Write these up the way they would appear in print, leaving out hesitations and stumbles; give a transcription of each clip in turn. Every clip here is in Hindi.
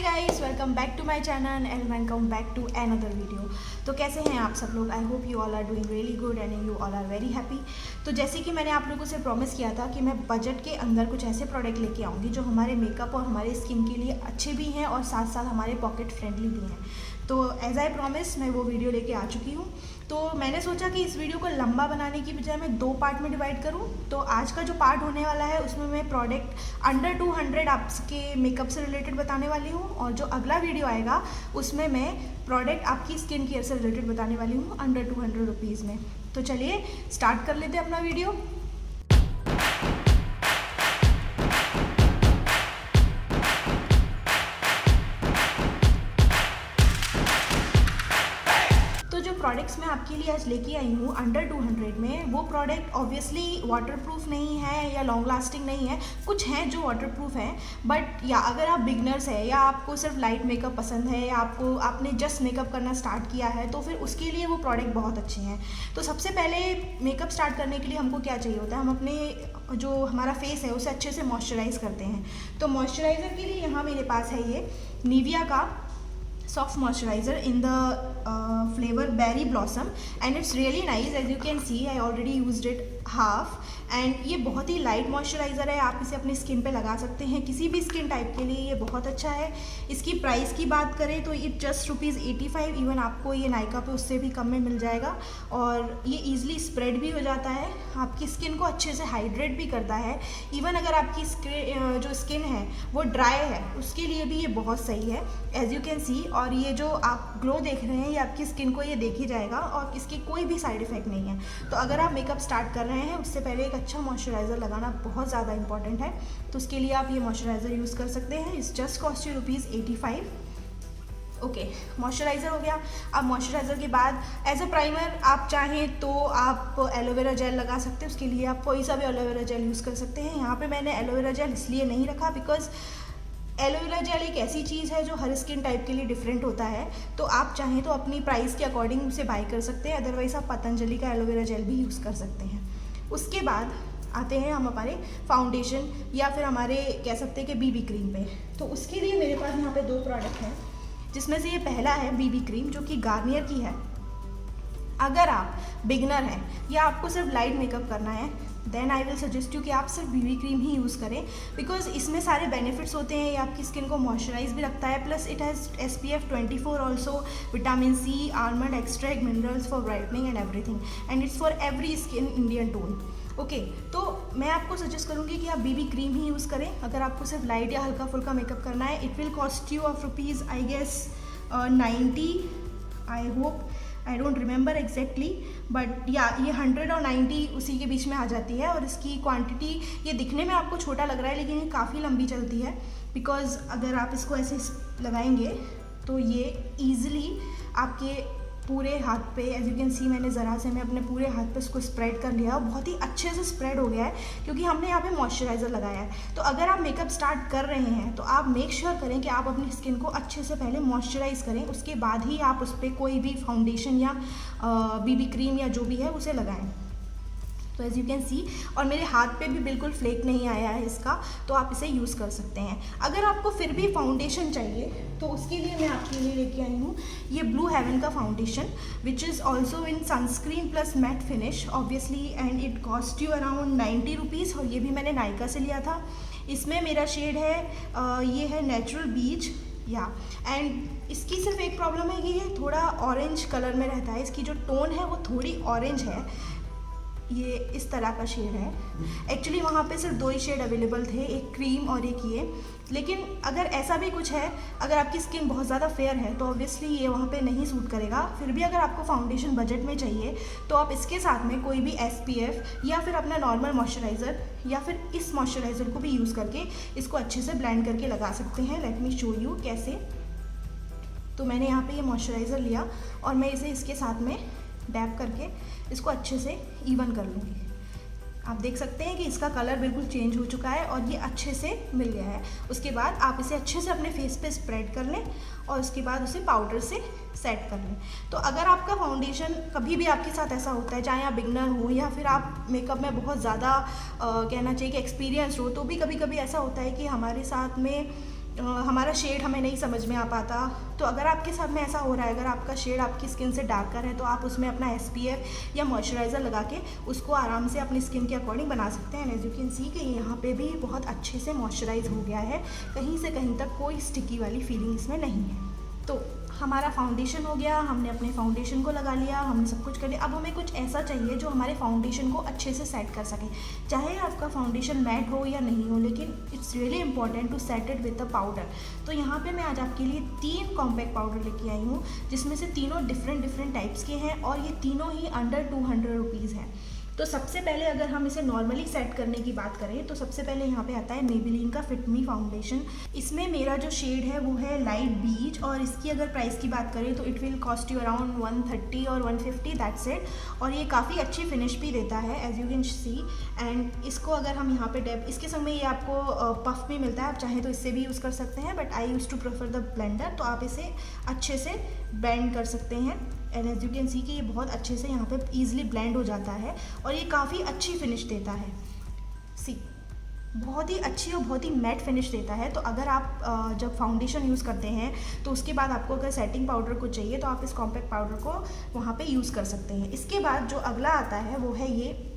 Hi guys, welcome back to my channel and welcome back to another video. तो कैसे हैं आप सब लोग? I hope you all are doing really good and you all are very happy. तो जैसे कि मैंने आप लोगों से प्रॉमिस किया था कि मैं बजट के अंदर कुछ ऐसे प्रोडक्ट लेके आऊँगी जो हमारे मेकअप और हमारे स्किन के लिए अच्छे भी हैं और साथ साथ हमारे पॉकेट फ्रेंडली भी हैं। तो एज आई प्रॉमिस मैं वो वीडियो लेके आ चुकी हूँ। तो मैंने सोचा कि इस वीडियो को लंबा बनाने की बजाय मैं 2 पार्ट में डिवाइड करूँ। तो आज का जो पार्ट होने वाला है उसमें मैं प्रोडक्ट अंडर 200 आपके मेकअप से रिलेटेड बताने वाली हूँ, और जो अगला वीडियो आएगा उसमें मैं प्रोडक्ट आपकी स्किन केयर से रिलेटेड बताने वाली हूँ अंडर 200 रुपीज़ में। तो चलिए स्टार्ट कर लेते हैं अपना वीडियो। प्रोडक्ट्स मैं आपके लिए आज लेके आई हूँ अंडर 200 में। वो प्रोडक्ट ऑब्वियसली वाटरप्रूफ नहीं है या लॉन्ग लास्टिंग नहीं है, कुछ हैं जो वाटरप्रूफ हैं, बट या अगर आप बिगनर्स हैं या आपको सिर्फ लाइट मेकअप पसंद है या आपने जस्ट मेकअप करना स्टार्ट किया है तो फिर उसके लिए वो प्रोडक्ट बहुत अच्छे हैं। तो सबसे पहले मेकअप स्टार्ट करने के लिए हमको क्या चाहिए होता है, हम अपने जो हमारा फेस है उसे अच्छे से मॉइस्चराइज़ करते हैं। तो मॉइस्चराइज़र के लिए यहाँ मेरे पास है ये निविया का soft moisturizer in the flavor berry blossom and it's really nice. As you can see I already used it half and ये बहुत ही लाइट मॉइस्चराइज़र है। आप इसे अपनी स्किन पे लगा सकते हैं, किसी भी स्किन टाइप के लिए ये बहुत अच्छा है। इसकी प्राइस की बात करें तो ये जस्ट ₹85, इवन आपको ये नायका पे उससे भी कम में मिल जाएगा, और ये ईजिली स्प्रेड भी हो जाता है, आपकी स्किन को अच्छे से हाइड्रेट भी करता है। इवन अगर आपकी जो स्किन है वो ड्राई है उसके लिए भी ये बहुत सही है, एज यू कैन सी। और ये जो आप ग्लो देख रहे हैं ये आपकी स्किन को ये देख ही जाएगा और इसकी कोई भी साइड इफ़ेक्ट नहीं है। तो अगर आप मेकअप स्टार्ट कर रहे हैं उससे पहले एक अच्छा मॉइस्चराइज़र लगाना बहुत ज़्यादा इंपॉर्टेंट है। तो उसके लिए आप ये मॉइस्चराइज़र यूज़ कर सकते हैं। It's just cost you ₹85। Okay, moisturiser हो गया। अब मॉइस्चराइज़र के बाद एज अ प्राइमर आप चाहें तो आप एलोवेरा जेल लगा सकते हैं। उसके लिए आप कोई सा भी एलोवेरा जेल यूज़ कर सकते हैं। यहाँ पे मैंने एलोवेरा जेल इसलिए नहीं रखा बिकॉज एलोवेरा जेल एक ऐसी चीज़ है जो हर स्किन टाइप के लिए डिफरेंट होता है। तो आप चाहें तो अपनी प्राइस के अकॉर्डिंग उसे बाई कर सकते हैं, अदरवाइज़ आप पतंजलि का एलोवेरा जेल भी यूज़ कर सकते हैं। उसके बाद आते हैं हम हमारे फाउंडेशन या फिर हमारे कह सकते हैं कि बीबी क्रीम पे। तो उसके लिए मेरे पास यहाँ पे 2 प्रोडक्ट हैं, जिसमें से ये पहला है बीबी क्रीम जो कि गार्नियर की है। अगर आप बिगनर हैं या आपको सिर्फ लाइट मेकअप करना है then I will suggest you कि आप सिर्फ बीबी क्रीम ही यूज़ करें, बिकॉज इसमें सारे बेनिफिट्स होते हैं। ये आपकी स्किन को मॉइस्चराइज भी रखता है, plus it has SPF 24 also, vitamin C, almond extract, minerals for brightening and everything, and it's for every skin Indian tone. Okay, तो मैं आपको सजेस्ट करूँगी कि आप बीबी क्रीम ही यूज़ करें अगर आपको सिर्फ लाइट या हल्का फुल्का मेकअप करना है। It will cost you of rupees I guess 90, I hope, I don't remember exactly, but या ये 100 और 90 उसी के बीच में आ जाती है। और इसकी क्वांटिटी, ये दिखने में आपको छोटा लग रहा है लेकिन ये काफ़ी लंबी चलती है, बिकॉज अगर आप इसको ऐसे लगाएंगे तो ये ईजिली आपके पूरे हाथ पे, एज यू कैन सी मैंने ज़रा से मैं अपने पूरे हाथ पे इसको स्प्रेड कर लिया और बहुत ही अच्छे से स्प्रेड हो गया है क्योंकि हमने यहाँ पे मॉइस्चराइज़र लगाया है। तो अगर आप मेकअप स्टार्ट कर रहे हैं तो आप मेक श्योर करें कि आप अपनी स्किन को अच्छे से पहले मॉइस्चराइज़ करें, उसके बाद ही आप उस पर कोई भी फाउंडेशन या बीबी क्रीम या जो भी है उसे लगाएं। तो एज़ यू कैन सी, और मेरे हाथ पे भी बिल्कुल फ्लेक नहीं आया है इसका, तो आप इसे यूज़ कर सकते हैं। अगर आपको फिर भी फाउंडेशन चाहिए तो उसके लिए मैं आपके लिए लेके आई हूँ ये ब्लू हेवन का foundation, which is also in sunscreen plus matte finish obviously, and it cost you around 90 rupees, और ये भी मैंने नायका से लिया था। इसमें मेरा शेड है ये है नेचुरल बीच या, एंड इसकी सिर्फ एक प्रॉब्लम है कि ये थोड़ा ऑरेंज कलर में रहता है। इसकी जो टोन है वो थोड़ी ऑरेंज है, ये इस तरह का शेड है। एक्चुअली वहाँ पे सिर्फ 2 ही शेड अवेलेबल थे, एक क्रीम और एक ये। लेकिन अगर ऐसा भी कुछ है, अगर आपकी स्किन बहुत ज़्यादा फेयर है तो ऑब्वियसली ये वहाँ पे नहीं सूट करेगा। फिर भी अगर आपको फाउंडेशन बजट में चाहिए तो आप इसके साथ में कोई भी SPF या फिर अपना नॉर्मल मॉइस्चराइज़र या फिर इस मॉइस्चराइज़र को भी यूज़ करके इसको अच्छे से ब्लेंड करके लगा सकते हैं। लेट मी शो यू कैसे। तो मैंने यहाँ पे ये मॉइस्चराइज़र लिया और मैं इसे इसके साथ में डैप करके इसको अच्छे से इवन कर लूँगी। आप देख सकते हैं कि इसका कलर बिल्कुल चेंज हो चुका है और ये अच्छे से मिल गया है। उसके बाद आप इसे अच्छे से अपने फेस पे स्प्रेड कर लें और उसके बाद उसे पाउडर से सेट कर लें। तो अगर आपका फाउंडेशन कभी भी आपके साथ ऐसा होता है, चाहे आप बिगनर हो या फिर आप मेकअप में बहुत ज़्यादा कहना चाहिए कि एक्सपीरियंस हो, तो भी कभी कभी ऐसा होता है कि हमारे साथ में हमारा शेड हमें नहीं समझ में आ पाता। तो अगर आपके साथ में ऐसा हो रहा है, अगर आपका शेड आपकी स्किन से डार्कर है, तो आप उसमें अपना SPF या मॉइस्चराइज़र लगा के उसको आराम से अपनी स्किन के अकॉर्डिंग बना सकते हैं। एज यू कैन सी कि यहाँ पे भी बहुत अच्छे से मॉइस्चराइज हो गया है, कहीं से कहीं तक कोई स्टिकी वाली फीलिंग इसमें नहीं है। तो हमारा फाउंडेशन हो गया, हमने अपने फाउंडेशन को लगा लिया, हमने सब कुछ कर लिया। अब हमें कुछ ऐसा चाहिए जो हमारे फाउंडेशन को अच्छे से सेट कर सके। चाहे आपका फाउंडेशन मैट हो या नहीं हो, लेकिन it's really important to set it with a powder. तो यहाँ पे मैं आज आपके लिए 3 कॉम्पैक्ट पाउडर लेके आई हूँ, जिसमें से तीनों डिफरेंट टाइप्स के हैं और ये तीनों ही अंडर 200 रुपीज़ हैं। तो सबसे पहले अगर हम इसे नॉर्मली सेट करने की बात करें तो सबसे पहले यहाँ पे आता है मेबेलिन का फिट मी फाउंडेशन। इसमें मेरा जो शेड है वो है लाइट बीच, और इसकी अगर प्राइस की बात करें तो it will cost you around 130 और 150 दैट्स इट। और ये काफ़ी अच्छी फिनिश भी देता है as you can see. And इसको अगर हम यहाँ पे डैप, इसके संग में ये आपको पफ भी मिलता है, आप चाहें तो इससे भी यूज़ कर सकते हैं, but I use to prefer the blender. तो आप इसे अच्छे से ब्लेंड कर सकते हैं and as you can see कि ये बहुत अच्छे से यहाँ पे ईजिली ब्लेंड हो जाता है और ये काफ़ी अच्छी फिनिश देता है। सी बहुत ही अच्छी और बहुत ही मैट फिनिश देता है। तो अगर आप जब फाउंडेशन यूज़ करते हैं तो उसके बाद आपको अगर सेटिंग पाउडर को चाहिए तो आप इस कॉम्पैक्ट पाउडर को वहाँ पे यूज़ कर सकते हैं। इसके बाद जो अगला आता है वो है ये,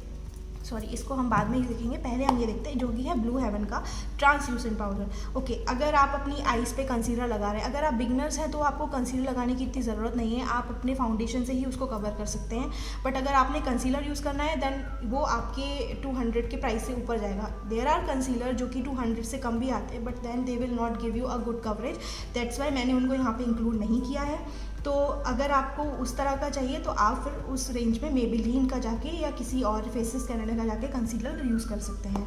सॉरी इसको हम बाद में ही देखेंगे, पहले हम ये देखते हैं जो कि है ब्लू हेवन का ट्रांसल्यूसेंट पाउडर। ओके, अगर आप अपनी आईज पे कंसीलर लगा रहे हैं, अगर आप बिगनर्स हैं तो आपको कंसीलर लगाने की इतनी ज़रूरत नहीं है, आप अपने फाउंडेशन से ही उसको कवर कर सकते हैं। बट अगर आपने कंसीलर यूज़ करना है देन वो आपके 200 के प्राइस से ऊपर जाएगा। देयर आर कंसीलर जो कि 200 से कम भी आते हैं, but then they will not give you a good coverage, that's why मैंने उनको यहाँ पे इंक्लूड नहीं किया है। तो अगर आपको उस तरह का चाहिए तो आप फिर उस रेंज में मेबेलिन का जाके या किसी और फेसेस कैनेडा का जाके कंसीलर यूज़ कर सकते हैं।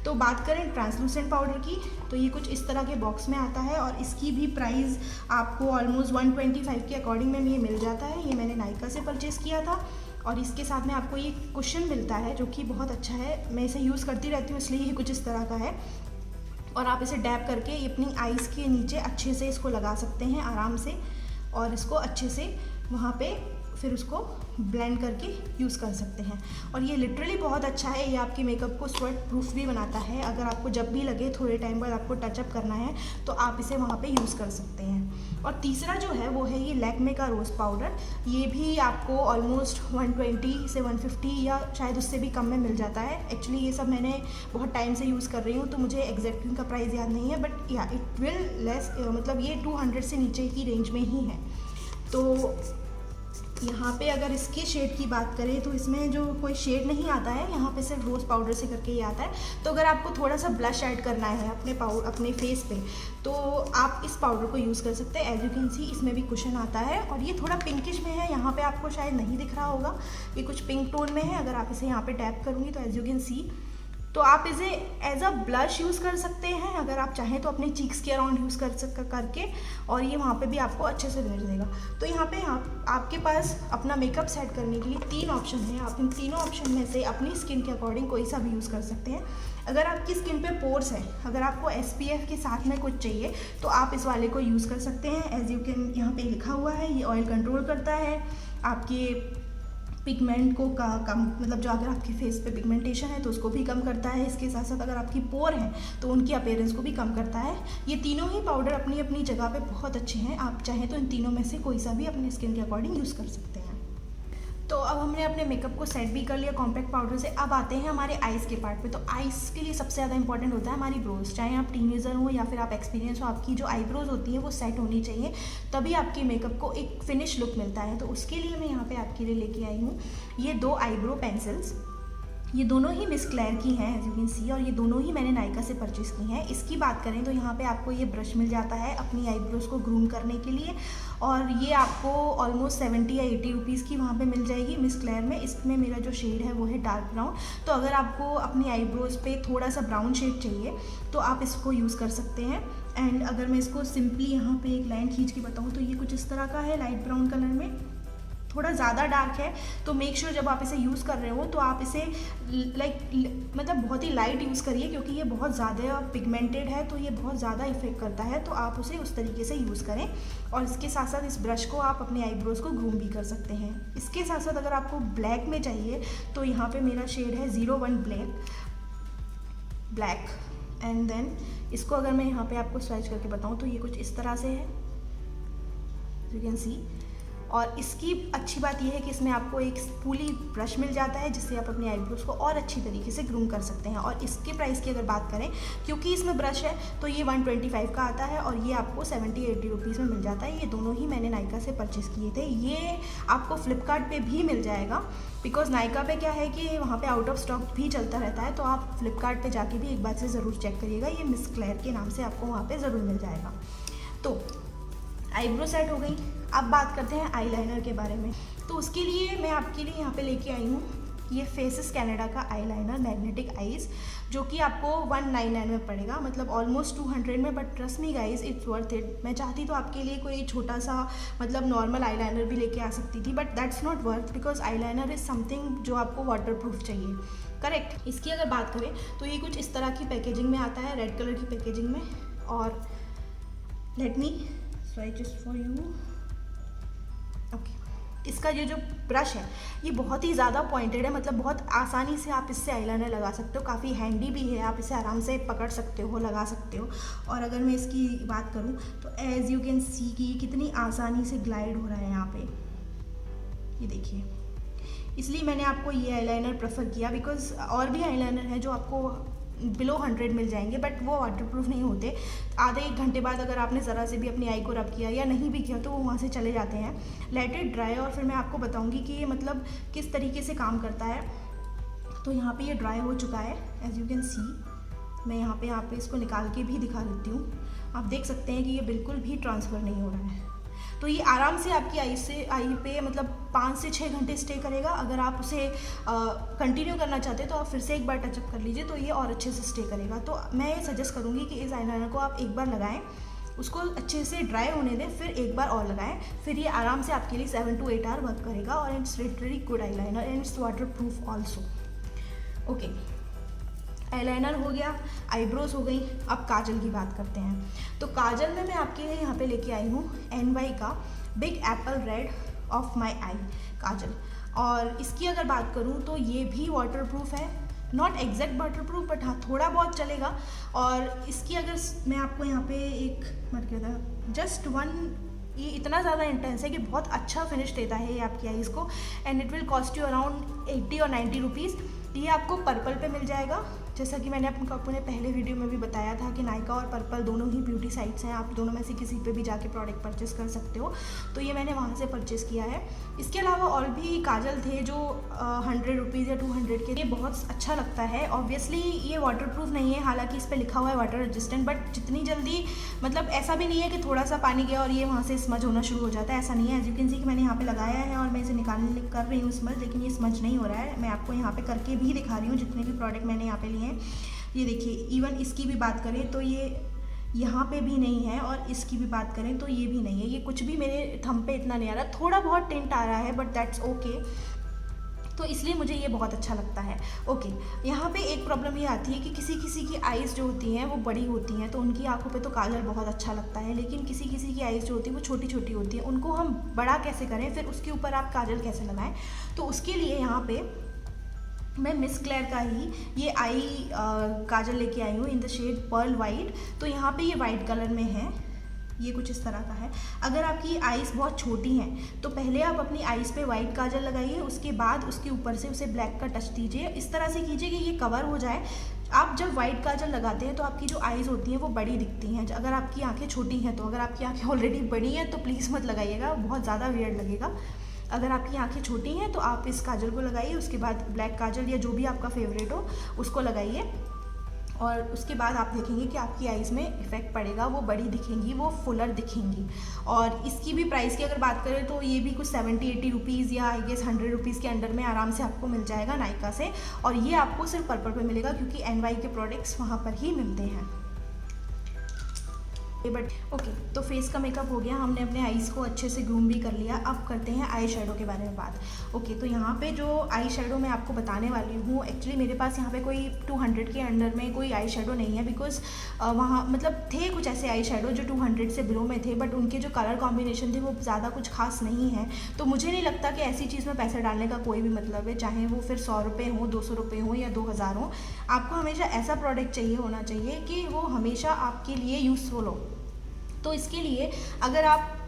तो बात करें ट्रांसलूसेंट पाउडर की, तो ये कुछ इस तरह के बॉक्स में आता है और इसकी भी प्राइस आपको ऑलमोस्ट 125 के अकॉर्डिंग में ये मिल जाता है। ये मैंने नायका से परचेज़ किया था और इसके साथ में आपको ये कुशन मिलता है जो कि बहुत अच्छा है। मैं इसे यूज़ करती रहती हूँ इसलिए ये कुछ इस तरह का है और आप इसे डैप करके अपनी आइज़ के नीचे अच्छे से इसको लगा सकते हैं आराम से और इसको अच्छे से वहाँ पे फिर उसको ब्लेंड करके यूज़ कर सकते हैं। और ये लिटरली बहुत अच्छा है, ये आपके मेकअप को स्वेट प्रूफ भी बनाता है। अगर आपको जब भी लगे थोड़े टाइम बाद आपको टचअप करना है तो आप इसे वहाँ पे यूज़ कर सकते हैं। और तीसरा जो है वो है ये लैक्मे का रोज़ पाउडर। ये भी आपको ऑलमोस्ट 120 से 150 या शायद उससे भी कम में मिल जाता है। एक्चुअली ये सब मैंने बहुत टाइम से यूज़ कर रही हूँ तो मुझे एग्जैक्ट इनका प्राइस याद नहीं है, बट या इट विल लेस, मतलब ये 200 से नीचे की रेंज में ही है। तो यहाँ पे अगर इसके शेड की बात करें तो इसमें जो कोई शेड नहीं आता है, यहाँ पे सिर्फ रोज़ पाउडर से करके ये आता है। तो अगर आपको थोड़ा सा ब्लश ऐड करना है अपने फेस पे तो आप इस पाउडर को यूज़ कर सकते हैं। एज यू कैन सी इसमें भी कुशन आता है और ये थोड़ा पिंकिश में है, यहाँ पे आपको शायद नहीं दिख रहा होगा, ये कुछ पिंक टोन में है। अगर आप इसे यहाँ पे टैप करूँगी तो एज यू कैन सी, तो आप इसे एज अ ब्लश यूज़ कर सकते हैं अगर आप चाहें तो अपने चीक्स के अराउंड यूज़ करके, और ये वहाँ पे भी आपको अच्छे से फिनिश देगा। तो यहाँ पे आपके पास अपना मेकअप सेट करने के लिए 3 ऑप्शन हैं। आप इन तीनों ऑप्शन में से अपनी स्किन के अकॉर्डिंग कोई सा भी यूज़ कर सकते हैं। अगर आपकी स्किन पे पोर्स है, अगर आपको SPF के साथ में कुछ चाहिए तो आप इस वाले को यूज़ कर सकते हैं। एज यू कैन यहाँ पे लिखा हुआ है, ये ऑयल कंट्रोल करता है आपके पिगमेंट को कम, मतलब जो अगर आपके फेस पे पिगमेंटेशन है तो उसको भी कम करता है। इसके साथ साथ अगर आपकी पोर है तो उनकी अपीयरेंस को भी कम करता है। ये तीनों ही पाउडर अपनी अपनी जगह पे बहुत अच्छे हैं। आप चाहें तो इन तीनों में से कोई सा भी अपने स्किन के अकॉर्डिंग यूज़ कर सकते हैं। तो अब हमने अपने मेकअप को सेट भी कर लिया कॉम्पैक्ट पाउडर से। अब आते हैं हमारे आइज़ के पार्ट पे। तो आइज़ के लिए सबसे ज़्यादा इंपॉर्टेंट होता है हमारी ब्रोज। चाहे आप टीनेजर हो या फिर आप एक्सपीरियंस हो, आपकी जो आईब्रोज होती हैं वो सेट होनी चाहिए, तभी आपके मेकअप को एक फिनिश लुक मिलता है। तो उसके लिए मैं यहाँ पे आपके लिए लेके आई हूँ ये 2 आईब्रो पेंसिल्स। ये दोनों ही मिस क्लेयर की हैं एज यू कैन सी, और ये दोनों ही मैंने नायका से परचेज़ की हैं। इसकी बात करें तो यहाँ पे आपको ये ब्रश मिल जाता है अपनी आईब्रोज को ग्रूम करने के लिए, और ये आपको ऑलमोस्ट 70 या 80 रुपीज़ की वहाँ पे मिल जाएगी मिस क्लेयर में। इसमें मेरा जो शेड है वो है डार्क ब्राउन। तो अगर आपको अपनी आईब्रोज पे थोड़ा सा ब्राउन शेड चाहिए तो आप इसको यूज़ कर सकते हैं। एंड अगर मैं इसको सिंपली यहाँ पे एक लाइन खींच के बताऊँ तो ये कुछ इस तरह का है, लाइट ब्राउन कलर में, थोड़ा ज़्यादा डार्क है। तो मेक श्योर जब आप इसे यूज़ कर रहे हो तो आप इसे मतलब बहुत ही लाइट यूज़ करिए, क्योंकि ये बहुत ज़्यादा पिगमेंटेड है तो ये बहुत ज़्यादा इफेक्ट करता है। तो आप उसे उस तरीके से यूज़ करें, और इसके साथ साथ इस ब्रश को आप अपने आईब्रोज को ग्रूम भी कर सकते हैं। इसके साथ साथ अगर आपको ब्लैक में चाहिए तो यहाँ पर मेरा शेड है 01 ब्लैक। एंड देन इसको अगर मैं यहाँ पे आपको स्वैच करके बताऊँ तो ये कुछ इस तरह से है, यू कैन सी। और इसकी अच्छी बात यह है कि इसमें आपको एक स्पूली ब्रश मिल जाता है जिससे आप अपनी आईब्रोज को और अच्छी तरीके से ग्रूम कर सकते हैं। और इसके प्राइस की अगर बात करें, क्योंकि इसमें ब्रश है तो ये 125 का आता है और ये आपको 70-80 रुपीज़ में मिल जाता है। ये दोनों ही मैंने नायका से परचेज़ किए थे। ये आपको फ्लिपकार्ट पे भी मिल जाएगा, बिकॉज नायका पे क्या है कि वहाँ पे आउट ऑफ स्टॉक भी चलता रहता है, तो आप फ्लिपकार्ट पे जाके भी एक बार से ज़रूर चेक करिएगा। ये मिस क्लेयर के नाम से आपको वहाँ पे ज़रूर मिल जाएगा। तो आईब्रो सेट हो गई। अब बात करते हैं आईलाइनर के बारे में। तो उसके लिए मैं आपके लिए यहाँ पे लेके आई हूँ ये फेसेस कैनेडा का आईलाइनर मैग्नेटिक आईज, जो कि आपको 199 में पड़ेगा, मतलब ऑलमोस्ट 200 में। But trust me guys, it's worth it. मैं चाहती तो आपके लिए कोई छोटा सा मतलब नॉर्मल आईलाइनर भी लेके आ सकती थी, but that's not worth, because eyeliner is something जो आपको वाटर प्रूफ चाहिए, करेक्ट। इसकी अगर बात करें तो ये कुछ इस तरह की पैकेजिंग में आता है, रेड कलर की पैकेजिंग में। और let me switch it for you. Okay, इसका ये जो ब्रश है ये बहुत ही ज़्यादा पॉइंटेड है, मतलब बहुत आसानी से आप इससे आईलाइनर लगा सकते हो। काफ़ी हैंडी भी है, आप इसे आराम से पकड़ सकते हो, लगा सकते हो। और अगर मैं इसकी बात करूँ तो एज यू कैन सी कि ये कितनी आसानी से ग्लाइड हो रहा है यहाँ पे, ये देखिए। इसलिए मैंने आपको ये आईलाइनर प्रेफर किया, बिकॉज और भी आईलाइनर है जो आपको बिलो 100 मिल जाएंगे, बट वो वाटरप्रूफ नहीं होते। आधे एक घंटे बाद अगर आपने ज़रा से भी अपनी आई को रब किया या नहीं भी किया तो वो वहाँ से चले जाते हैं। लेट इट ड्राई और फिर मैं आपको बताऊँगी कि ये मतलब किस तरीके से काम करता है। तो यहाँ पे ये ड्राई हो चुका है, एज यू कैन सी। मैं यहाँ पे इसको निकाल के भी दिखा देती हूँ। आप देख सकते हैं कि ये बिल्कुल भी ट्रांसफ़र नहीं हो रहा है। तो ये आराम से आपकी आई पे मतलब 5 से 6 घंटे स्टे करेगा। अगर आप उसे कंटिन्यू करना चाहते हैं तो आप फिर से एक बार टचअप कर लीजिए, तो ये और अच्छे से स्टे करेगा। तो मैं ये सजेस्ट करूँगी कि इस आईलाइनर को आप एक बार लगाएं, उसको अच्छे से ड्राई होने दें, फिर एक बार और लगाएं, फिर ये आराम से आपके लिए 7 to 8 आवर वर्क करेगा। और it's literally good eyeliner and it's water proof also. Okay, eyeliner हो गया, आईब्रोज हो गई। अब काजल की बात करते हैं। तो काजल में मैं आपके लिए यहाँ पे लेके आई हूँ NY का Big Apple red of my eye kajal. और इसकी अगर बात करूँ तो ये भी वाटर प्रूफ है, not exact waterproof, but हाँ थोड़ा बहुत चलेगा। और इसकी अगर मैं आपको यहाँ पे एक मतलब जस्ट वन, ये इतना ज़्यादा इंटेंस है कि बहुत अच्छा फिनिश देता है ये आपकी आईज़ को। And it will cost you around 80 और 90 रुपीज़। ये आपको पर्पल पे मिल जाएगा, जैसा कि मैंने अपने पहले वीडियो में भी बताया था कि नायका और पर्पल दोनों ही ब्यूटी साइट्स हैं। आप दोनों में से किसी पे भी जाके प्रोडक्ट परचेस कर सकते हो। तो ये मैंने वहाँ से परचेस किया है। इसके अलावा और भी काजल थे जो 100 रुपीज़ या 200 के, ये बहुत अच्छा लगता है। ऑब्वियसली ये वाटरप्रूफ नहीं है, हालांकि इस पर लिखा हुआ है वाटर रेजिस्टेंट, बट जितनी जल्दी मतलब ऐसा भी नहीं है कि थोड़ा सा पानी गया और ये वहाँ से स्मज होना शुरू हो जाता है, ऐसा नहीं है। एज यू कैन सी कि मैंने यहाँ पे लगाया है और मैं इसे निकालने कर रही हूँ स्मज, लेकिन ये स्मज नहीं हो रहा है। मैं आपको यहाँ पे करके भी दिखा रही हूँ जितने भी प्रोडक्ट मैंने यहाँ पे लिए हैं। ये देखिए, इवन इसकी भी बात करें तो ये यहाँ पे भी नहीं है, और इसकी भी बात करें तो ये भी नहीं है। ये कुछ भी मेरे थंब पे इतना नहीं आ रहा, थोड़ा बहुत टिंट आ रहा है, बट दैट्स ओके। तो इसलिए मुझे ये बहुत अच्छा लगता है। ओके, यहाँ पे एक प्रॉब्लम ये आती है कि किसी किसी की आइज़ जो होती हैं वो बड़ी होती हैं, तो उनकी आंखों पे तो काजल बहुत अच्छा लगता है, लेकिन किसी किसी की आइज़ जो होती है वो छोटी छोटी होती है, उनको हम बड़ा कैसे करें, फिर उसके ऊपर आप काजल कैसे लगाएं। तो उसके लिए यहाँ पे मैं मिस क्लेयर का ही ये आई काजल लेके आई हूँ in the shade pearl white. तो यहाँ पे ये वाइट कलर में है, ये कुछ इस तरह का है। अगर आपकी आइज़ बहुत छोटी हैं तो पहले आप अपनी आइज़ पे वाइट काजल लगाइए, उसके बाद उसके ऊपर से उसे ब्लैक का टच दीजिए। इस तरह से कीजिए कि ये कवर हो जाए। आप जब वाइट काजल लगाते हैं तो आपकी जो आइज़ होती हैं वो बड़ी दिखती हैं। अगर आपकी आंखें छोटी हैं तो, अगर आपकी आंखें ऑलरेडी बड़ी हैं तो प्लीज़ मत लगाइएगा, बहुत ज़्यादा वियर्ड लगेगा। अगर आपकी आंखें छोटी हैं तो आप इस काजल को लगाइए, उसके बाद ब्लैक काजल या जो भी आपका फेवरेट हो उसको लगाइए, और उसके बाद आप देखेंगे कि आपकी आइज़ में इफेक्ट पड़ेगा, वो बड़ी दिखेंगी, वो फुलर दिखेंगी। और इसकी भी प्राइस की अगर बात करें तो ये भी कुछ 70-80 रुपीज़ या आई गेस 100 रुपीज़ के अंडर में आराम से आपको मिल जाएगा नायका से। और ये आपको सिर्फ पर्पल पे मिलेगा, क्योंकि NY के प्रोडक्ट्स वहाँ पर ही मिलते हैं। बट ओके, तो फेस का मेकअप हो गया, हमने अपने आईज़ को अच्छे से ग्रूम भी कर लिया। अब करते हैं आई शेडो के बारे में बात। ओके, तो यहाँ पे जो आई शेडो मैं आपको बताने वाली हूँ, एक्चुअली मेरे पास यहाँ पे कोई 200 के अंडर में कोई आई शेडो नहीं है, बिकॉज वहाँ मतलब थे कुछ ऐसे आई शेडो जो 200 से बिलो में थे, बट उनके जो कलर कॉम्बिनेशन थे वो ज़्यादा कुछ खास नहीं है। तो मुझे नहीं लगता कि ऐसी चीज़ में पैसे डालने का कोई भी मतलब है, चाहे वो फिर 100 रुपये हो, 200 रुपये हो या 2000 हो। आपको हमेशा ऐसा प्रोडक्ट चाहिए होना चाहिए कि वो हमेशा आपके लिए यूज़फुल हो। तो इसके लिए अगर आप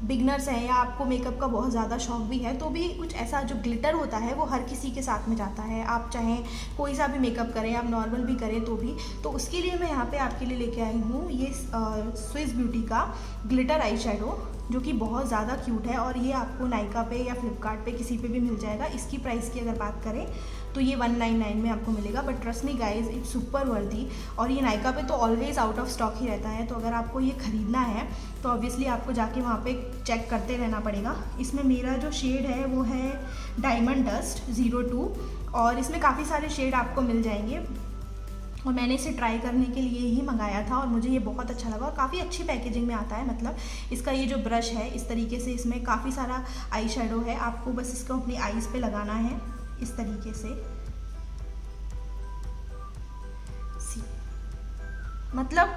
बिगनर्स हैं या आपको मेकअप का बहुत ज़्यादा शौक भी है, तो भी कुछ ऐसा जो ग्लिटर होता है वो हर किसी के साथ में जाता है। आप चाहें कोई सा भी मेकअप करें, आप नॉर्मल भी करें तो भी। तो उसके लिए मैं यहाँ पे आपके लिए लेके आई हूँ ये स्विस ब्यूटी का ग्लिटर आई शेडो, जो कि बहुत ज़्यादा क्यूट है। और ये आपको नायका पे या फ्लिपकार्ट पे किसी पे भी मिल जाएगा। इसकी प्राइस की अगर बात करें तो ये 199 में आपको मिलेगा, but trust me guys, it's super वर्दी। और ये नायका पे तो ऑलवेज़ आउट ऑफ स्टॉक ही रहता है, तो अगर आपको ये ख़रीदना है तो ऑब्वियसली आपको जाके वहाँ पे चेक करते रहना पड़ेगा। इसमें मेरा जो शेड है वो है डायमंड डस्ट 02, और इसमें काफ़ी सारे शेड आपको मिल जाएंगे। और मैंने इसे ट्राई करने के लिए ही मंगाया था और मुझे ये बहुत अच्छा लगा, और काफ़ी अच्छी पैकेजिंग में आता है। मतलब इसका ये जो ब्रश है, इस तरीके से इसमें काफ़ी सारा आई शेडो है। आपको बस इसको अपनी आईज़ पे लगाना है इस तरीके से। मतलब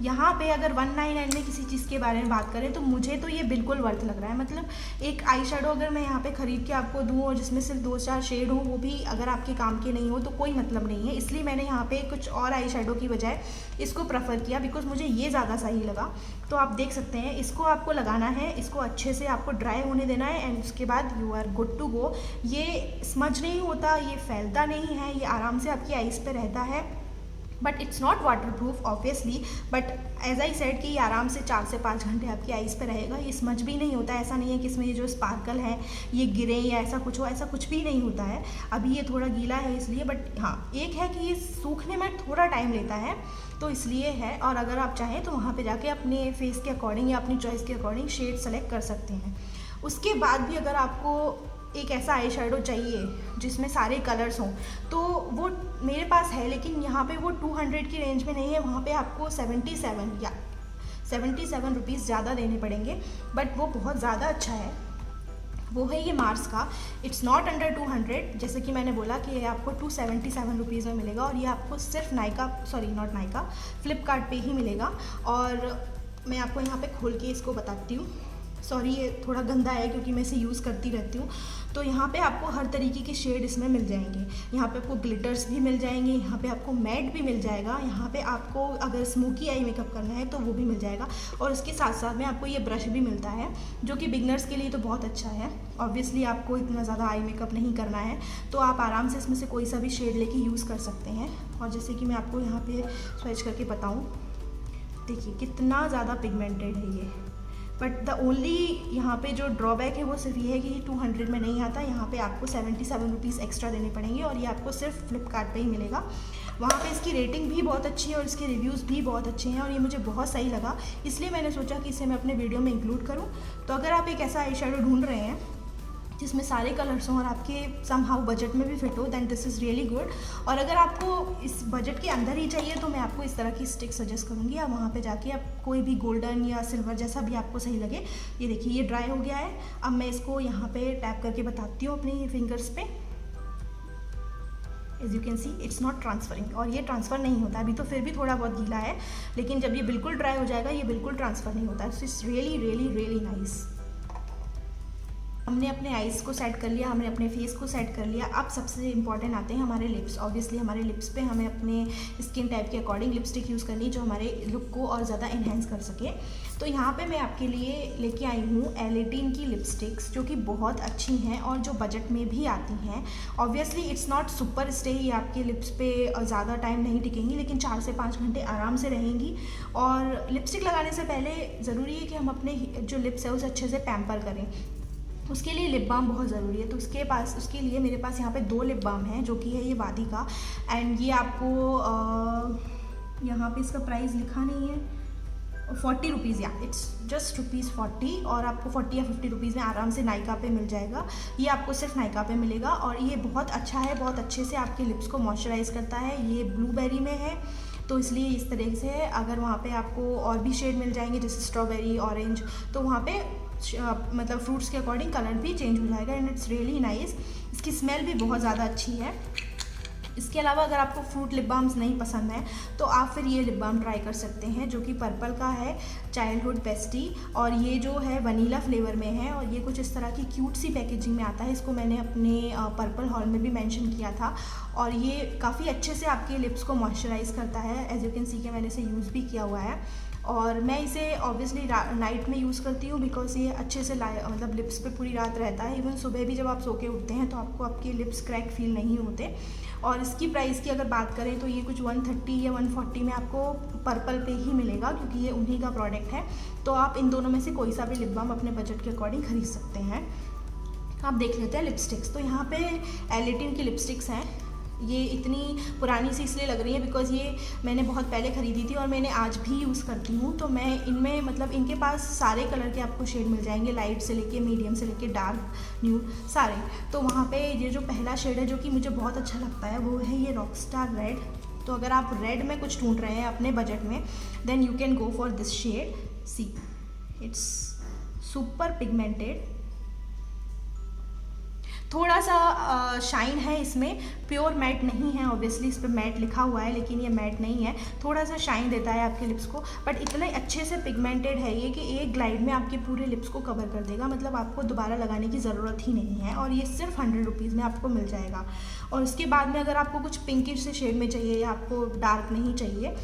यहाँ पे अगर 199 में किसी चीज़ के बारे में बात करें तो मुझे तो ये बिल्कुल वर्थ लग रहा है। मतलब एक आई शेडो अगर मैं यहाँ पे ख़रीद के आपको दूँ और जिसमें सिर्फ 2-4 शेड हो, वो भी अगर आपके काम के नहीं हो तो कोई मतलब नहीं है। इसलिए मैंने यहाँ पे कुछ और आई शेडो की बजाय इसको प्रेफर किया, बिकॉज मुझे ये ज़्यादा सही लगा। तो आप देख सकते हैं, इसको आपको लगाना है, इसको अच्छे से आपको ड्राई होने देना है, एंड उसके बाद you are good to go. ये स्मज नहीं होता, ये फैलता नहीं है, ये आराम से आपकी आईज़ पे रहता है। But it's not waterproof obviously, but as I said कि ये आराम से 4 से 5 घंटे आपकी आईज़ पे रहेगा। ये स्मज भी नहीं होता, ऐसा नहीं है कि इसमें ये जो स्पार्कल है ये गिरे या ऐसा कुछ हो, ऐसा कुछ भी नहीं होता है। अभी ये थोड़ा गीला है इसलिए, बट हाँ एक है कि ये सूखने में थोड़ा टाइम लेता है, तो इसलिए है। और अगर आप चाहें तो वहाँ पे जाके अपने फेस के अकॉर्डिंग या अपनी चॉइस के अकॉर्डिंग शेड सेलेक्ट कर सकते हैं। उसके बाद भी अगर आपको एक ऐसा आई शेडो चाहिए जिसमें सारे कलर्स हों, तो वो मेरे पास है, लेकिन यहाँ पे वो 200 की रेंज में नहीं है। वहाँ पे आपको 77 रुपीज़ ज़्यादा देने पड़ेंगे, बट वो बहुत ज़्यादा अच्छा है। वो है ये मार्स का, इट्स नॉट अंडर 200, जैसे कि मैंने बोला कि ये आपको 277 रुपीज़ में मिलेगा। और ये आपको सिर्फ फ्लिपकार्ट पे ही मिलेगा। और मैं आपको यहाँ पे खोल के इसको बताती हूँ। सॉरी, ये थोड़ा गंदा है क्योंकि मैं इसे यूज़ करती रहती हूँ। तो यहाँ पे आपको हर तरीके के शेड इसमें मिल जाएंगे। यहाँ पे आपको ग्लिटर्स भी मिल जाएंगे, यहाँ पे आपको मैट भी मिल जाएगा, यहाँ पे आपको अगर स्मोकी आई मेकअप करना है तो वो भी मिल जाएगा। और उसके साथ साथ में आपको ये ब्रश भी मिलता है, जो कि बिगनर्स के लिए तो बहुत अच्छा है। ऑब्वियसली आपको इतना ज़्यादा आई मेकअप नहीं करना है, तो आप आराम से इसमें से कोई सा भी शेड लेके यूज़ कर सकते हैं। और जैसे कि मैं आपको यहाँ पे स्विच करके बताऊँ, देखिए कितना ज़्यादा पिगमेंटेड है ये। बट द ओनली यहाँ पे जो ड्रॉबैक है वो सिर्फ ये है कि 200 में नहीं आता। यहाँ पे आपको 77 रुपीज़ एक्स्ट्रा देने पड़ेंगे, और ये आपको सिर्फ फ्लिपकार्ट पे ही मिलेगा। वहाँ पे इसकी रेटिंग भी बहुत अच्छी है और इसके रिव्यूज़ भी बहुत अच्छे हैं, और ये मुझे बहुत सही लगा, इसलिए मैंने सोचा कि इसे मैं अपने वीडियो में इंक्लूड करूँ। तो अगर आप एक ऐसा आई शेडो ढूंढ रहे हैं जिसमें सारे कलर्स हों और आपके समहाउ बजट में भी फिट हो, then this is really good. और अगर आपको इस बजट के अंदर ही चाहिए तो मैं आपको इस तरह की स्टिक सजेस्ट करूँगी। आप वहाँ पे जाके आप कोई भी गोल्डन या सिल्वर जैसा भी आपको सही लगे। ये देखिए ये ड्राई हो गया है। अब मैं इसको यहाँ पे टैप करके बताती हूँ अपनी फिंगर्स पे। As you can see it's not transferring, और ये ट्रांसफ़र नहीं होता। अभी तो फिर भी थोड़ा बहुत गीला है, लेकिन जब ये बिल्कुल ड्राई हो जाएगा ये बिल्कुल ट्रांसफ़र नहीं होता। It's really really really nice. हमने अपने आईज़ को सेट कर लिया, हमने अपने फेस को सेट कर लिया। अब सबसे इंपॉर्टेंट आते हैं हमारे लिप्स। ऑब्वियसली हमारे लिप्स पे हमें अपने स्किन टाइप के अकॉर्डिंग लिपस्टिक यूज़ करनी, जो हमारे लुक को और ज़्यादा इन्हेंस कर सके। तो यहाँ पे मैं आपके लिए लेके आई हूँ एलेटीन की लिपस्टिक्स, जो कि बहुत अच्छी हैं और जो बजट में भी आती हैं। Obviously it's not super stay, ये आपके लिप्स पे ज़्यादा टाइम नहीं टिकेंगी, लेकिन 4 से 5 घंटे आराम से रहेंगी। और लिपस्टिक लगाने से पहले ज़रूरी है कि हम अपने जो लिप्स है उसे अच्छे से पैम्पर करें। उसके लिए लिप बाम बहुत ज़रूरी है। तो उसके लिए मेरे पास यहाँ पे 2 लिप बाम हैं, जो कि है ये वादी का, एंड ये आपको यहाँ पे इसका प्राइस लिखा नहीं है, 40 रुपीज़, या इट्स जस्ट ₹40, और आपको 40 या 50 रुपीज़ में आराम से नायका पे मिल जाएगा। ये आपको सिर्फ नायका पे मिलेगा, और ये बहुत अच्छा है, बहुत अच्छे से आपके लिप्स को मॉइस्चराइज़ करता है। ये ब्लूबेरी में है, तो इसलिए इस तरह से अगर वहाँ पे आपको और भी शेड मिल जाएंगे जैसे स्ट्रॉबेरी, ऑरेंज, तो वहाँ पे मतलब फ्रूट्स के अकॉर्डिंग कलर भी चेंज हो जाएगा एंड इट्स रियली नाइस। इसकी स्मेल भी बहुत ज़्यादा अच्छी है। इसके अलावा अगर आपको फ्रूट लिप बाम्स नहीं पसंद है तो आप फिर ये लिप बाम ट्राई कर सकते हैं जो कि पर्पल का है, चाइल्डहुड बेस्टी, और ये जो है वनीला फ्लेवर में है और ये कुछ इस तरह की क्यूट सी पैकेजिंग में आता है। इसको मैंने अपने पर्पल हॉल में भी मेंशन किया था और ये काफ़ी अच्छे से आपके लिप्स को मॉइस्चराइज करता है। एज यू कैन सी के मैंने इसे यूज़ भी किया हुआ है और मैं इसे ऑब्वियसली नाइट में यूज़ करती हूँ बिकॉज ये अच्छे से मतलब लिप्स पे पूरी रात रहता है। इवन सुबह भी जब आप सो के उठते हैं तो आपको आपके लिप्स क्रैक फील नहीं होते। और इसकी प्राइस की अगर बात करें तो ये कुछ 130 या 140 में आपको पर्पल पे ही मिलेगा क्योंकि ये उन्हीं का प्रोडक्ट है। तो आप इन दोनों में से कोई सा भी लिप बाम अपने बजट के अकॉर्डिंग खरीद सकते हैं। आप देख लेते हैं लिपस्टिक्स। तो यहाँ पे एलिटिन की लिपस्टिक्स हैं। ये इतनी पुरानी सी इसलिए लग रही है बिकॉज़ ये मैंने बहुत पहले ख़रीदी थी और मैंने आज भी यूज़ करती हूँ। तो मैं इनमें मतलब इनके पास सारे कलर के आपको शेड मिल जाएंगे, लाइट से लेके मीडियम से लेके डार्क, न्यूड, सारे। तो वहाँ पे ये जो पहला शेड है जो कि मुझे बहुत अच्छा लगता है वो है ये रॉकस्टार रेड। तो अगर आप रेड में कुछ ढूंढ रहे हैं अपने बजट में then you can go for this shade. See it's super pigmented, थोड़ा सा शाइन है इसमें, प्योर मैट नहीं है। ऑब्वियसली इस पर मैट लिखा हुआ है लेकिन ये मैट नहीं है, थोड़ा सा शाइन देता है आपके लिप्स को। बट इतने अच्छे से पिगमेंटेड है ये कि एक ग्लाइड में आपके पूरे लिप्स को कवर कर देगा। मतलब आपको दोबारा लगाने की ज़रूरत ही नहीं है और ये सिर्फ 100 रुपीज़ में आपको मिल जाएगा। और उसके बाद में अगर आपको कुछ पिंकिश से शेड में चाहिए या आपको डार्क नहीं चाहिए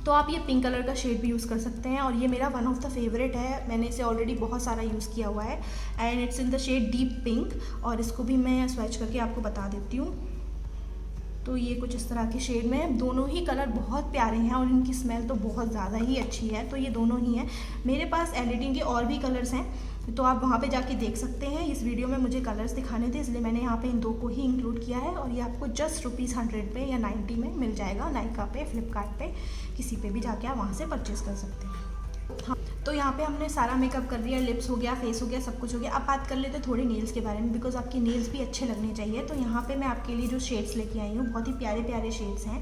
तो आप ये पिंक कलर का शेड भी यूज़ कर सकते हैं। और ये मेरा वन ऑफ द फेवरेट है, मैंने इसे ऑलरेडी बहुत सारा यूज़ किया हुआ है and it's in the shade deep pink. और इसको भी मैं स्वैच करके आपको बता देती हूँ। तो ये कुछ इस तरह के शेड में, दोनों ही कलर बहुत प्यारे हैं और इनकी स्मेल तो बहुत ज़्यादा ही अच्छी है। तो ये दोनों ही हैं। मेरे पास एलिटिन के और भी कलर्स हैं तो आप वहाँ पे जाके देख सकते हैं। इस वीडियो में मुझे कलर्स दिखाने थे इसलिए मैंने यहाँ पे इन दो को ही इंक्लूड किया है और ये आपको जस्ट ₹100 पे या 90 में मिल जाएगा। नायका पे, फ्लिपकार्ट पे, किसी पे भी जाके आप वहाँ से परचेज़ कर सकते हैं। हाँ, तो यहाँ पे हमने सारा मेकअप कर लिया, लिप्स हो गया, फेस हो गया, सब कुछ हो गया। अब बात कर लेते हैं थोड़े नेल्स के बारे में बिकॉज आपके नेल्स भी अच्छे लगने चाहिए। तो यहाँ पे मैं आपके लिए जो शेड्स लेके आई हूँ बहुत ही प्यारे प्यारे शेड्स हैं।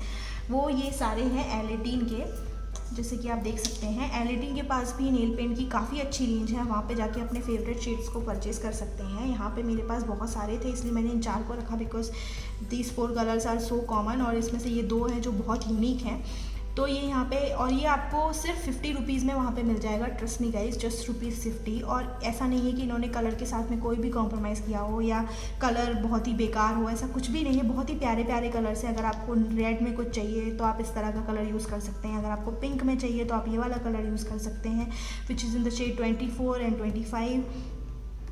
वो ये सारे हैं एलिटिन के, जैसे कि आप देख सकते हैं। एलिटिन के पास भी नेल पेंट की काफ़ी अच्छी रेंज है, वहाँ पे जाके अपने फेवरेट शेड्स को परचेज़ कर सकते हैं। यहाँ पे मेरे पास बहुत सारे थे इसलिए मैंने इन 4 को रखा because these 4 colours are so common और इसमें से ये 2 हैं जो बहुत यूनिक हैं। तो ये यहाँ पे, और ये आपको सिर्फ 50 रुपीज़ में वहाँ पे मिल जाएगा। Trust me guys, just ₹50। और ऐसा नहीं है कि इन्होंने कलर के साथ में कोई भी कॉम्प्रोमाइज़ किया हो या कलर बहुत ही बेकार हो, ऐसा कुछ भी नहीं है। बहुत ही प्यारे प्यारे कलर्स हैं। अगर आपको रेड में कुछ चाहिए तो आप इस तरह का कलर यूज़ कर सकते हैं। अगर आपको पिंक में चाहिए तो आप ये वाला कलर यूज़ कर सकते हैं which is in the shade 24 and 25।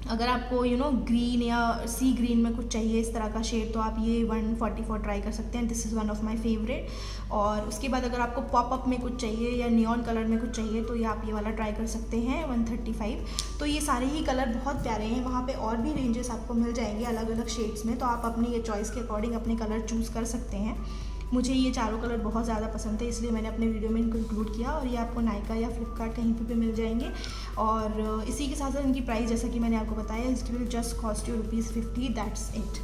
अगर आपको ग्रीन या सी ग्रीन में कुछ चाहिए इस तरह का शेड तो आप ये 144 ट्राई कर सकते हैं। This is one of my favourite. और उसके बाद अगर आपको पॉपअप में कुछ चाहिए या नियॉन कलर में कुछ चाहिए तो ये आप ये वाला ट्राई कर सकते हैं 135। तो ये सारे ही कलर बहुत प्यारे हैं। वहाँ पे और भी रेंजेस आपको मिल जाएंगे अलग अलग शेड्स में, तो आप अपनी ये चॉइस के अकॉर्डिंग अपने कलर चूज़ कर सकते हैं। मुझे ये चारों कलर बहुत ज़्यादा पसंद थे इसलिए मैंने अपने वीडियो में इनको इंक्लूड किया। और ये आपको नायका या फ्लिपकार्ट कहीं पे भी मिल जाएंगे। और इसी के साथ साथ इनकी प्राइस जैसा कि मैंने आपको बताया, it will just cost you ₹50, that's it,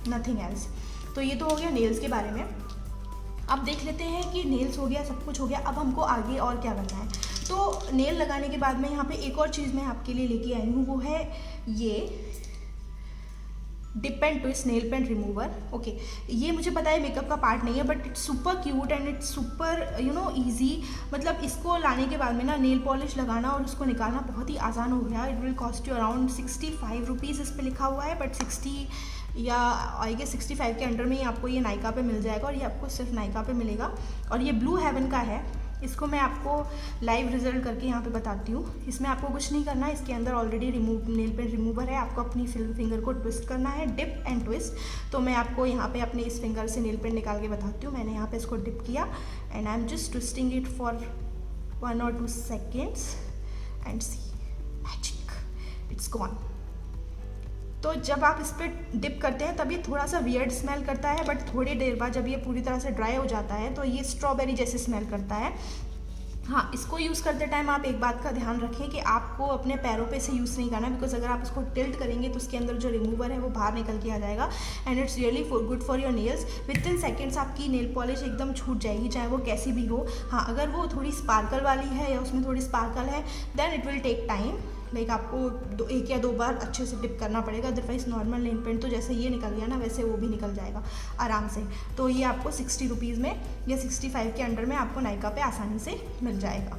nothing else. तो ये तो हो गया नेल्स के बारे में। अब देख लेते हैं कि नेल्स हो गया, सब कुछ हो गया, अब हमको आगे और क्या करना है। तो नेल लगाने के बाद में यहाँ पे एक और चीज़ मैं आपके लिए लेके आई हूँ, वो है ये dip and twist nail paint remover. Okay, ये मुझे पता है मेकअप का पार्ट नहीं है but it's super cute and it's super easy. मतलब इसको लाने के बाद में ना नेल पॉलिश लगाना और उसको निकालना बहुत ही आसान हो गया। It will cost you around 65 rupees, इस पर लिखा हुआ है, बट 60 या आई गेस 65 के अंडर में ही आपको ये नायका पे मिल जाएगा। और ये आपको सिर्फ नायका पे मिलेगा। और ये ब्लू हेवन का है। इसको मैं आपको लाइव रिजल्ट करके यहाँ पे बताती हूँ। इसमें आपको कुछ नहीं करना है, इसके अंदर ऑलरेडी नेल पेंट रिमूवर है। आपको अपनी फिंगर को ट्विस्ट करना है, डिप एंड ट्विस्ट। तो मैं आपको यहाँ पे अपने इस फिंगर से नेल पेंट निकाल के बताती हूँ। मैंने यहाँ पे इसको डिप किया and I am just twisting it for 1 or 2 seconds and see magic, it's gone. तो जब आप इस पर डिप करते हैं तब ये थोड़ा सा वियर्ड स्मेल करता है, बट थोड़ी देर बाद जब ये पूरी तरह से ड्राई हो जाता है तो ये स्ट्रॉबेरी जैसे स्मेल करता है। हाँ, इसको यूज़ करते टाइम आप एक बात का ध्यान रखें कि आपको अपने पैरों पे से यूज़ नहीं करना, बिकॉज अगर आप इसको टिल्ट करेंगे तो उसके अंदर जो रिमूवर है वो बाहर निकल के आ जाएगा and it's really good for your nails. With in seconds आपकी नेल पॉलिश एकदम छूट जाएगी, चाहे वो कैसी भी हो। हाँ, अगर वो थोड़ी स्पार्कल वाली है या उसमें थोड़ी स्पार्कल है then it will take time, like आपको 1 या 2 बार अच्छे से डिप करना पड़ेगा, अदरवाइज नॉर्मल नेल पेंट तो जैसे ये निकल गया ना वैसे वो भी निकल जाएगा आराम से। तो ये आपको 60 रुपीज़ में या 65 के अंडर में आपको नायका पे आसानी से मिल जाएगा।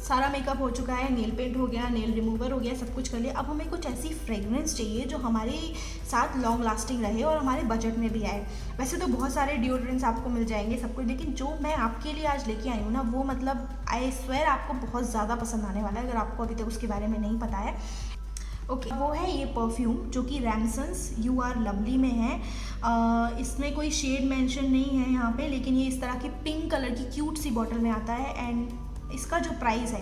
सारा मेकअप हो चुका है, नेल पेंट हो गया, नेल रिमूवर हो गया, सब कुछ कर लिया। अब हमें कुछ ऐसी फ्रेगरेंस चाहिए जो हमारे साथ लॉन्ग लास्टिंग रहे और हमारे बजट में भी आए। वैसे तो बहुत सारे डिओड्रेंट्स आपको मिल जाएंगे सब कुछ, लेकिन जो मैं आपके लिए आज लेके आई हूँ ना वो मतलब आई स्वेयर आपको बहुत ज़्यादा पसंद आने वाला है अगर आपको अभी तक उसके बारे में नहीं पता है। ओके, वो है ये परफ्यूम जो कि रैमसन्स यू आर लवली में है। इसमें कोई शेड मेंशन नहीं है यहाँ पे, लेकिन ये इस तरह की पिंक कलर की क्यूट सी बॉटल में आता है एंड इसका जो प्राइस है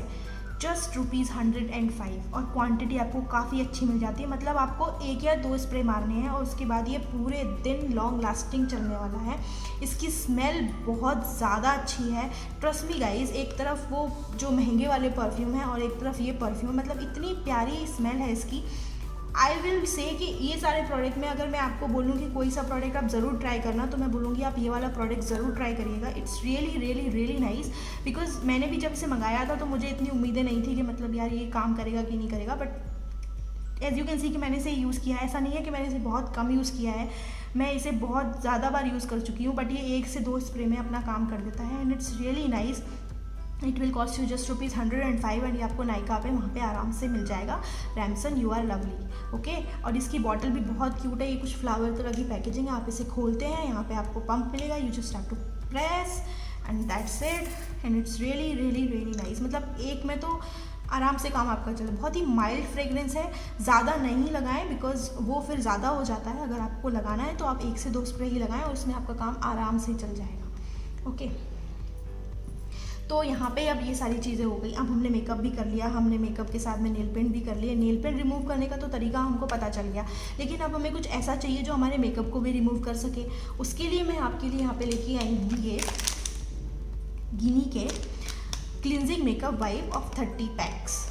जस्ट ₹105 और क्वांटिटी आपको काफ़ी अच्छी मिल जाती है। मतलब आपको 1 या 2 स्प्रे मारने हैं और उसके बाद ये पूरे दिन लॉन्ग लास्टिंग चलने वाला है। इसकी स्मेल बहुत ज़्यादा अच्छी है, ट्रस्ट मी गाइज। एक तरफ वो जो महंगे वाले परफ्यूम है और एक तरफ ये परफ्यूम, मतलब इतनी प्यारी स्मेल है इसकी। आई विल से कि ये सारे प्रोडक्ट में अगर मैं आपको बोलूँ कि कोई सा प्रोडक्ट आप ज़रूर ट्राई करना तो मैं बोलूँगी आप ये वाला प्रोडक्ट ज़रूर ट्राई करिएगा। इट्स रियली नाइस, बिकॉज मैंने भी जब से मंगाया था तो मुझे इतनी उम्मीदें नहीं थी कि मतलब यार ये काम करेगा कि नहीं करेगा, but as you can see कि मैंने इसे यूज़ किया है। ऐसा नहीं है कि मैंने इसे बहुत कम यूज़ किया है, मैं इसे बहुत ज़्यादा बार यूज़ कर चुकी हूँ, बट ये 1 से 2 स्प्रे में अपना काम कर देता है and it's really nice. It will cost you just ₹105 and ये आपको नायका पे वहाँ पे आराम से मिल जाएगा। Ramson you are lovely, okay. और इसकी बॉटल भी बहुत क्यूट है, ये कुछ फ्लावर तरह की पैकेजिंग है। आप इसे खोलते हैं, यहाँ पे आपको पंप मिलेगा, you just have to press and that's it and it's really nice. मतलब एक में तो आराम से काम आपका चले। बहुत ही माइल्ड फ्रेगरेंस है, ज़्यादा नहीं लगाएं बिकॉज वो फिर ज़्यादा हो जाता है। अगर आपको लगाना है तो आप 1 से 2 स्प्रे ही लगाएं और उसमें आपका काम आराम से चल जाएगा, ओके। तो यहाँ पे अब ये सारी चीज़ें हो गई। अब हमने मेकअप भी कर लिया, हमने मेकअप के साथ में नेल पेंट भी कर लिया। नेल पेंट रिमूव करने का तो तरीका हमको पता चल गया, लेकिन अब हमें कुछ ऐसा चाहिए जो हमारे मेकअप को भी रिमूव कर सके। उसके लिए मैं आपके लिए यहाँ पे लेके आई हूँ ये गिनी के cleansing makeup wipe off 30 PACS.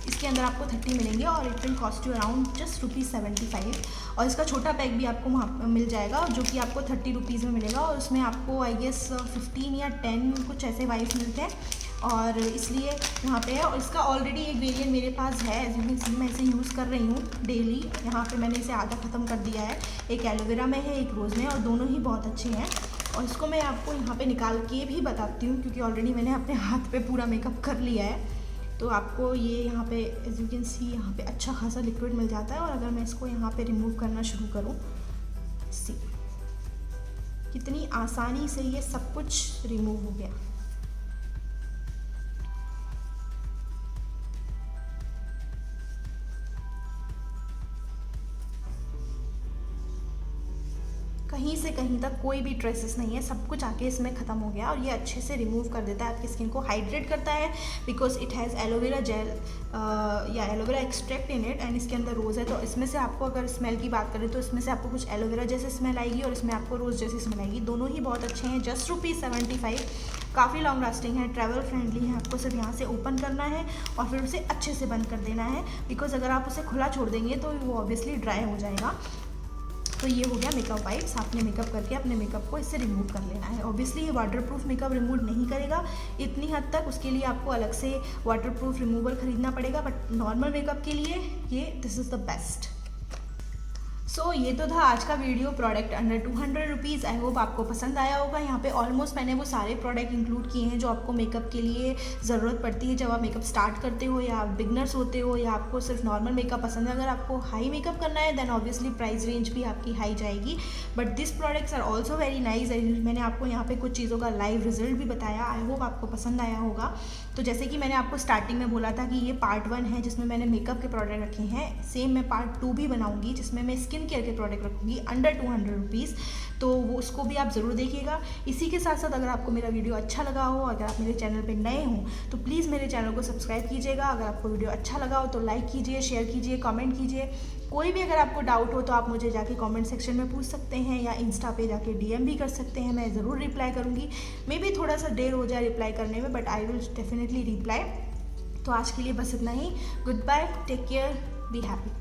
इसके अंदर आपको 30 मिलेंगे और it will cost you around just ₹75 और इसका छोटा पैक भी आपको वहाँ मिल जाएगा जो कि आपको 30 रुपीज़ में मिलेगा और उसमें आपको आई गेस 15 या 10 कुछ ऐसे वाइप्स मिलते हैं और इसलिए यहाँ पे है। और इसका ऑलरेडी एक वेरिएंट मेरे पास है, एज यू कैन सी मैं इसे यूज़ कर रही हूँ डेली। यहाँ पे मैंने इसे आधा ख़त्म कर दिया है। एक एलोवेरा में है, एक रोज़ में, और दोनों ही बहुत अच्छे हैं। और इसको मैं आपको यहाँ पे निकाल के भी बताती हूँ क्योंकि ऑलरेडी मैंने अपने हाथ पे पूरा मेकअप कर लिया है। तो आपको ये यहाँ पे एज यू कैन सी यहाँ पे अच्छा खासा लिक्विड मिल जाता है। और अगर मैं इसको यहाँ पे रिमूव करना शुरू करूँ, सी कितनी आसानी से ये सब कुछ रिमूव हो गया। कहीं से कहीं तक कोई भी ट्रेसेस नहीं है, सब कुछ आके इसमें ख़त्म हो गया और ये अच्छे से रिमूव कर देता है, आपकी स्किन को हाइड्रेट करता है because it has aloe vera gel या aloe vera extract in it and इसके अंदर रोज़ है। तो इसमें से आपको अगर स्मेल की बात करें तो इसमें से आपको कुछ एलोवेरा जैसे स्मेल आएगी और इसमें आपको रोज़ जैसी स्मेल आएगी। दोनों ही बहुत अच्छे हैं, जस्ट ₹75, काफ़ी लॉन्ग लास्टिंग है, ट्रैवल फ्रेंडली है। आपको सिर्फ यहाँ से ओपन करना है और फिर उसे अच्छे से बंद कर देना है बिकॉज अगर आप उसे खुला छोड़ देंगे तो वो ऑब्वियसली ड्राई हो जाएगा। तो ये हो गया मेकअप वाइप्स। आपने मेकअप करके अपने मेकअप को इससे रिमूव कर लेना है। ऑब्वियसली ये वाटरप्रूफ मेकअप रिमूव नहीं करेगा इतनी हद तक, उसके लिए आपको अलग से वाटरप्रूफ रिमूवर खरीदना पड़ेगा, बट नॉर्मल मेकअप के लिए ये दिस इज़ द बेस्ट। सो ये तो था आज का video, product under 200 rupees. I hope आपको पसंद आया होगा। यहाँ पे ऑलमोस्ट मैंने वो सारे प्रोडक्ट इंक्लूड किए हैं जो आपको मेकअप के लिए ज़रूरत पड़ती है जब आप मेकअप स्टार्ट करते हो या आप बिगनर्स होते हो या आपको सिर्फ नॉर्मल मेकअप पसंद है। अगर आपको हाई मेकअप करना है देन ऑब्वियसली प्राइस रेंज भी आपकी हाई जाएगी, but this products are also very nice. मैंने आपको यहाँ पे कुछ चीज़ों का लाइव रिजल्ट भी बताया, आई होप आपको पसंद आया होगा। तो जैसे कि मैंने आपको स्टार्टिंग में बोला था कि ये पार्ट 1 है जिसमें मैंने मेकअप के प्रोडक्ट रखे हैं, सेम मैं पार्ट 2 भी बनाऊंगी जिसमें मैं स्किन केयर के प्रोडक्ट रखूँगी अंडर 200 रुपीज़। तो वो उसको भी आप ज़रूर देखिएगा। इसी के साथ साथ अगर आपको मेरा वीडियो अच्छा लगा हो, अगर आप मेरे चैनल पे नए हों तो प्लीज़ मेरे चैनल को सब्सक्राइब कीजिएगा। अगर आपको वीडियो अच्छा लगा हो तो लाइक कीजिए, शेयर कीजिए, कमेंट कीजिए। कोई भी अगर आपको डाउट हो तो आप मुझे जाके कमेंट सेक्शन में पूछ सकते हैं या इंस्टा पे जाके डीएम भी कर सकते हैं, मैं ज़रूर रिप्लाई करूँगी। मे बी थोड़ा सा देर हो जाए रिप्लाई करने में, but I will definitely reply. तो आज के लिए बस इतना ही। Goodbye, take care, be happy.